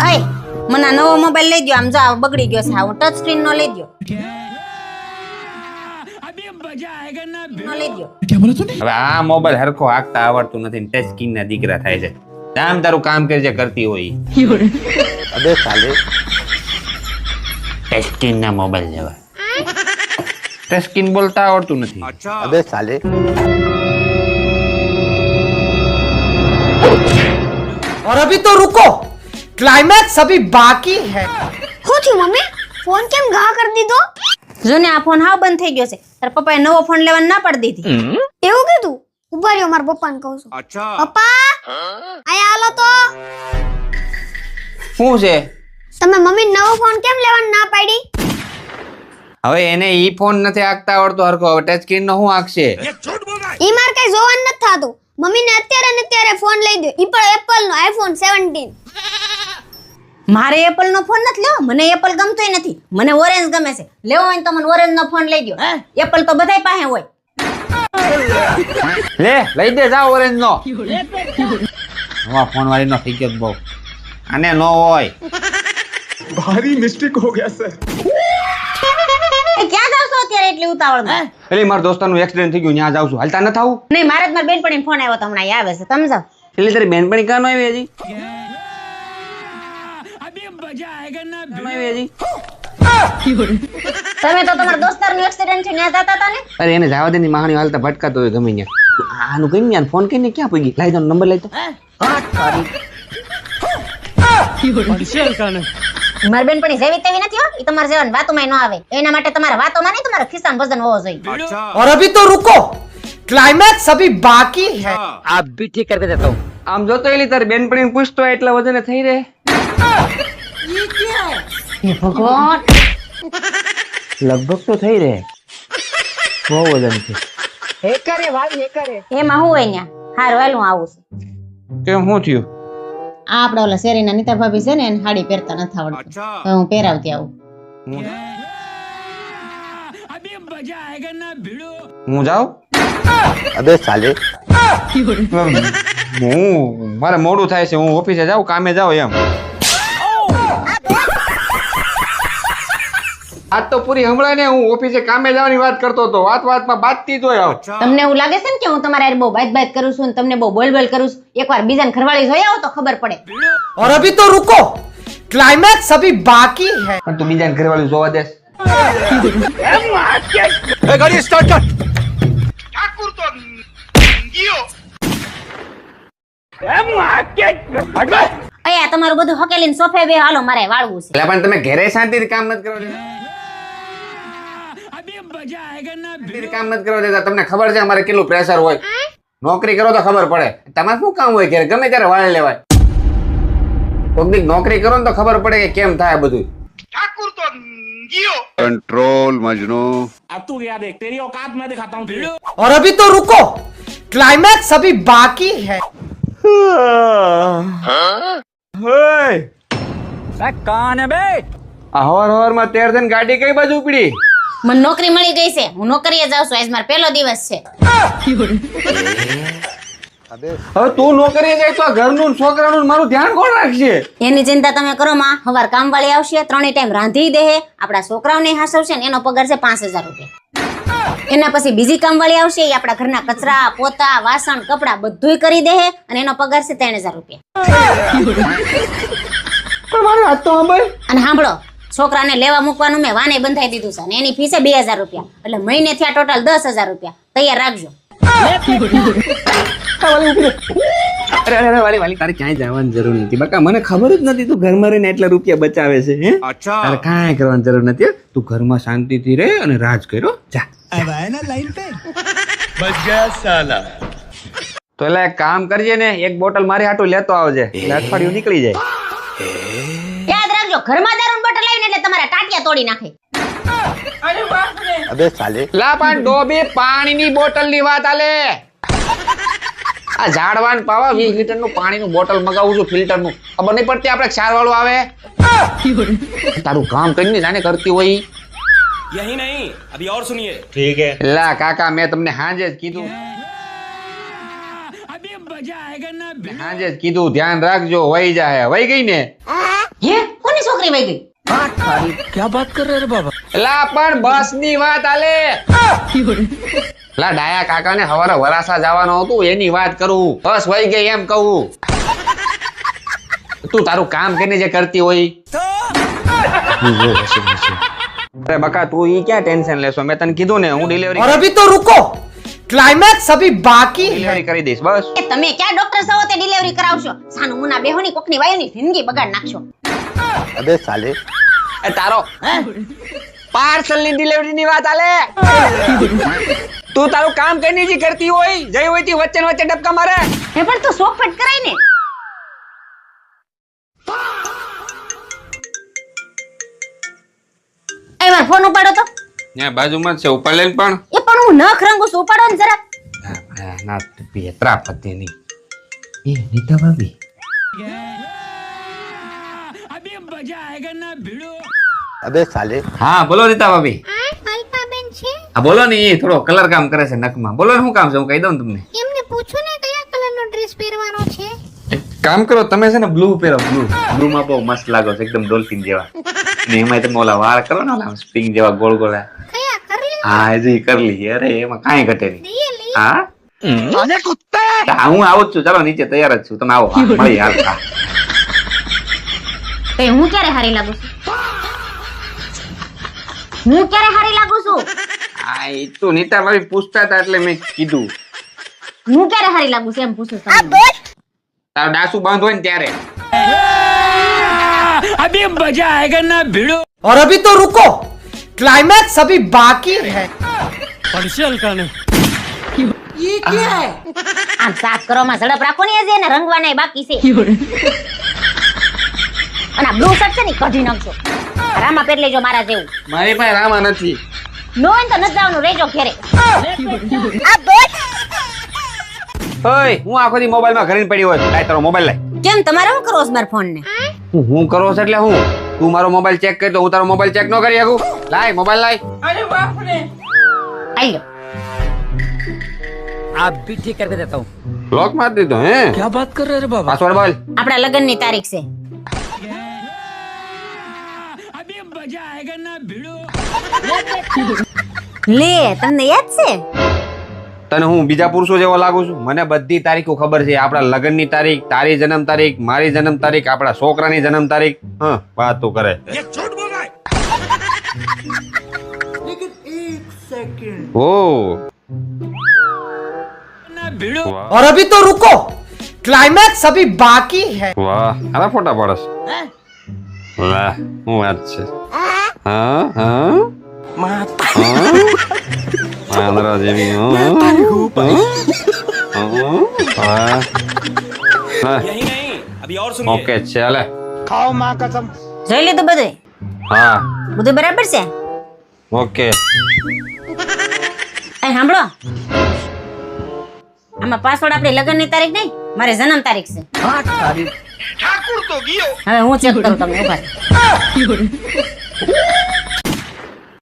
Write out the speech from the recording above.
અય મને આ નવો મોબાઈલ લઈ દો. આમ જો આ બગડી ગયો છે. હું ટચ સ્ક્રીન નો લઈ દો. હવે આ મોબાઈલ હરખો હાંકતા આવડતું નથી, ટચ સ્ક્રીન ના દીકરા થાય છે. આમ તારું કામ કરજે કરતી હોય. अबे साले ટચ સ્ક્રીન ના મોબાઈલ જેવા. ટચ સ્ક્રીન બોલતા આવડતું નથી. अबे साले और अभी तो रुको, क्लाइमैक्स अभी बाकी है. શું થયું મમ્મી? ફોન કેમ ઘા કરી દીધો? જો ને આ ફોન હાવ બંધ થઈ ગયો છે. તારા પપ્પાએ નવો ફોન લેવાનું ના પાડી દીધી. એવું કીધું? ઉભા રહ્યો, મારા પપ્પાને કહું છું. પપ્પા આયા હાલો તો. શું છે? તમે મમ્મી નવો ફોન કેમ લેવાનું ના પાડી? હવે એને ઈ ફોન નથી હાંકતા આવડતો હરખો. હવે ટચ સ્ક્રીન નો શું હાંકશે? ઈ માર કઈ જોવાનું નથી થાતું. મમ્મીને અત્યારે ને અત્યારે ફોન લઈ દો. ઈ પણ એપલ નો આઈફોન 17. મારે એપલ નો ફોન નથી લેવો. મને એપલ ગમતોય નથી. મને ઓરેન્જ ગમે છે. લેવો હોય તો મને ઓરેન્જ નો ફોન લઈ દો. એપલ તો બધાય પાસે હોય. લે લઈ દે જા ઓરેન્જ નો. નવા ફોન વાળી નો થઈ ગયો બહુ. આને નો હોય. भारी मिस्टेक हो गया सर. એ ક્યાં જાવ છો અત્યારે એટલી ઉતાવળમાં? પેલી મારા દોસ્તારનું એક્સિડન્ટ થઈ ગયું, ત્યાં જાઉં છું. હાલતા ન થાવું? નહીં, મારે જ મારા બેનપણીનો ફોન આવ્યો તો હમણાં ઈ આવે છે. તમે જાઓ. પેલી તારી બેનપણી કાનો આવી હજી? કાનો આવી હજી? તમે તો તમારા દોસ્તારનું એક્સિડન્ટ છે ત્યાં જતા હતા ને? અરે એને જવા દે ની માહણી હાલતા ભટકાતો હોય ગમે ત્યાં. આનું કઈ ને ફોન કરીને ક્યાં પડી લાઈ દો નંબર લઈ તો. મારી બેનપણી જેવી તેવી નથી હો. ઈ તમારા જેવા વાતોમાં ન આવે. એના માટે તમારા વાતોમાં નહીં, તમારા ખિસ્સામાં વજન હોવો જોઈએ. और अभी तो रुको, क्लाइमैक्स अभी बाकी है. आप भी ठीक करके देता हूँ. આમ જોતો એલી તારી બેનપણીને પૂછતો એટલા વજને થઈ રહે. હે ભગવાન, લગભગ તો થઈ રહે. બહુ વજન છે. એમાં હું હોય ન્યા? હારું હાલ હું આવું છું. કેમ શું થયું? આ આપડા ઓલા શેરીના નીતા ભાભી છે ને એને સાડી પહેરતા નથી આવડતું. હવે હું પહેરાવતી આવું. હું જાઉં? अबे साले હું મારે મોડું થાય છે, હું ઓફિસે જાઉં, કામે જાઉં એમ. આજ તો પૂરી હમણાં ને હું ઓફિસે કામે જવાની વાત કરતો હતો. વાતમાં બાતતી જ હોય. તમને એવું લાગે છે ને કે હું તમારા હારે બહુ બાત કરું છું ને તમને બહુ બોલ કરું છું? એકવાર બીજાને ઘરવાળી જોઈ આવો તો ખબર પડે. और अभी तो रुको, क्लाइमैक्स अभी बाकी है. પણ તું બીજાને ઘરવાળી જોવા દેસ? गाड़ी स्टार्ट कर. અહીંયા તમારું બધું હકેલીને સોફે બે હાલો, મારે વાળવું છે. એટલે પણ તમે ઘરે શાંતિથી કામ નથી કરવા દેતા. શાંતિથી કામ નથી કરવા દેતા. તમને ખબર છે અમારે કેટલું પ્રેશર હોય. નોકરી કરો તો ખબર પડે. તમારે શું કામ હોય ઘરે? ગમે ત્યારે વાળી લેવાય. કોઈક દી નોકરી કરો ને તો ખબર પડે કે કેમ થાય બધું. कंट्रोल मजनू. और अभी तो रुको, क्लाइमैक्स अभी बाकी है. આ હવારમાં તેર થઈને ગાડી કઈ બાજુ ઉપડી? મને નોકરી મળી ગઈ છે. હું નોકરીએ જાઉં છું. આજ મારો પહેલો દિવસ છે. હવે તું નોકરીએ જાય તો આ ઘરનું ને છોકરાનું ને મારું ધ્યાન કોણ રાખશે? એની ચિંતા તમે કરો માં. હવાર કામવાળી આવશે, 3 ટાઈમ રાંધી દે. આપણા છોકરાઓને હાસવશે ને એનો પગાર છે 5000 રૂપિયા. એના પછી બીજી કામવાળી આવશે, એ આપણા ઘરના કચરા, પોતા, વાસણ, કપડા બધુંય કરી દે અને એનો પગાર છે 3000 રૂપિયા. પણ મારી વાત તો સાંભળ. અને સાંભળો, છોકરાને લેવા મૂકવાનું મેં વાને બંધાઈ દીધું છે અને એની ફી છે 2000 રૂપિયા. એટલે મહિને થયા ટોટલ 10000 રૂપિયા. તૈયાર રાખજો. અરે વાલી તારે ક્યાંય જવાની જરૂર નથી બકા. મને ખબર જ નથી તું ઘરમાં રહીને એટલા રૂપિયા બચાવે છે. હે તારે કાંઈ કરવાની જરૂર નથી. તું ઘરમાં શાંતિથી રહે અને રાજ કર્યો જા. તો એટલે એક કામ કરજે ને, એક બોટલ મારી હાટું લેતો આવજે. એટલે અઠવાડિયું નીકળી જાય. યાદ રાખજો, ઘરમાં દારૂની બોટલ આવીને એટલે તમારા ટાટિયા તોડી નાખે. अबे साले લા પણ ડોબી પાણીની બોટલની વાત આલે. આ ઝાડવાન પાવા 20 લીટરનું પાણીનું બોટલ મગાવું છું, ફિલ્ટરનું. ખબર નહીં પડતી આપણે ક્ષાર વાળું આવે. તારું કામ કરીને જાણે કરતી હોય. यही नहीं, अभी और सुनिए. લા કાકા, મેં તમને હાજે જ કીધું. સાંજે જ કીધું ધ્યાન રાખજો વહી જાય વહી ગઈ ને હે કોની છોકરી વહી ગઈ એલા પણ બસ ની વાત આલે એલા ડાયા કાકા ને હવારે વરાસા જવાનું હતું એની વાત કરું બસ વહી ગઈ એમ કહું તું તારું કામ કરીને જે કરતી હોય अरे बका तू ये क्या टेंशन लेसो मैं तने कीधुं ने हूँ और डिलीवरी अभी तो रुको क्लाइमैक्स अभी बाकी है डिलीवरी કરી દઈશ બસ એ તમે ક્યાં ડોક્ટર છો તે ડિલિવરી કરાવશો સાનું મુના બેહોની કોકની વાયુની જિંદગી બગાડ નાખશો अबे साले એ તારો પાર્સલ ની ડિલિવરી ની વાત આલે તું તારું કામ કરીને જે કરતી હોય જઈ હોય તી વચ્ચે ને વચ્ચે ડબકા મારે હે પણ તું શોખ ફટ કરાય ને એ મારો ફોન ઉપાડો તો ત્યાં બાજુમાં જ છે ઉપર લઈને પણ એ પણ હું નખ રંગુ છું ઉપાડો ને જરા ના પેતરા પતિ ની એ નીતા ભાભી अबे साले હા બોલો નીતા ભાભી અલ્પાબેન છે હા બોલો ને એ થોડો કલર કામ કરે છે નખમાં બોલો ને શું કામ છે હું કહી દઉં તમને એમને પૂછો ને કયા કલરનો ડ્રેસ પહેરવાનો છે એક કામ કરો તમે છે ને બ્લુ પહેરો બ્લુ માં બહુ મસ્ત લાગો છો એકદમ ડોલ્ફિન જેવા ને એમાં તમે ઓલા વાળ કરો ને ઓલા સ્પ્રિંગ જેવા ગોળ ગોળ કયા કરી હા હજી કરી લઈએ અરે એમાં કાંઈ ઘટે નહીં રિયલી હા હું આવું જ છું ચાલો નીચે તૈયાર જ છું તમે આવો હા, મળી હાલ હા. તે હું ક્યારે હારી લાગુ છું હું ક્યારે હારી લાગુ છું હા એ તો નીતા ભાભી પૂછતા હતા એટલે મેં કીધું હું ક્યારે હારી લાગુ છું એમ પૂછું તમને તારો ડાસુ બંધ હોય ને ત્યારે और अभी तो रुको क्लाइमैक्स अभी बाकी है આમ સાફ કરવામાં ઝડપ રાખો ને એને રંગવાના બાકી છે અને આ બ્લુ શર્ટ છે ને કઢી નાખજો રામા પહેરી લેજો મારા જેવું મારી પાસે રામા નથી નો હોય ને તો ન જવાનું રહેજો ઘરે ઓય હું આખો દી મોબાઈલ માં ઘરે પડી હોય લાય તારો મોબાઈલ લાય કેમ તમારે શું કરો સ્માર્ટફોન ને હું કરો છો એટલે હું તું મારો મોબાઈલ ચેક કરી તો હું તારો મોબાઈલ ચેક ન કરી શકું લાય મોબાઈલ લાય આઈ લો आप भी ठीक करके देता हूँ લોક માર દીધો હે क्या बात कर रहे बाबा પાસવર્ડ બોલ આપણા લગ્ન ની તારીખ છે લે તમને યાદ છે તને હું બીજા પુરુષો જેવો લાગુ છું મને બધી તારીખો ખબર છે આપણા લગ્ન ની તારીખ તારી જન્મ તારીખ મારી જન્મ તારીખ આપણા છોકરાની જન્મ તારીખ હા વાત તો કરે ઓ और अभी तो रुको क्लाइमैक्स अभी बाकी है વાહ આના ફોટા પડસ વાહ હું વાત છે હા હા આંધળા જેવી यही नहीं अभी और सुनिए ઓકે ચાલે જોઈ લીધું બધું હા બધું બરાબર છે ઓકે એ સાંભળો આમાં પાસવર્ડ આપણી લગ્ન ની તારીખ નહીં મારી જન્મ તારીખ છે હવે હું ચેક કરું તમને ઉભા રહો.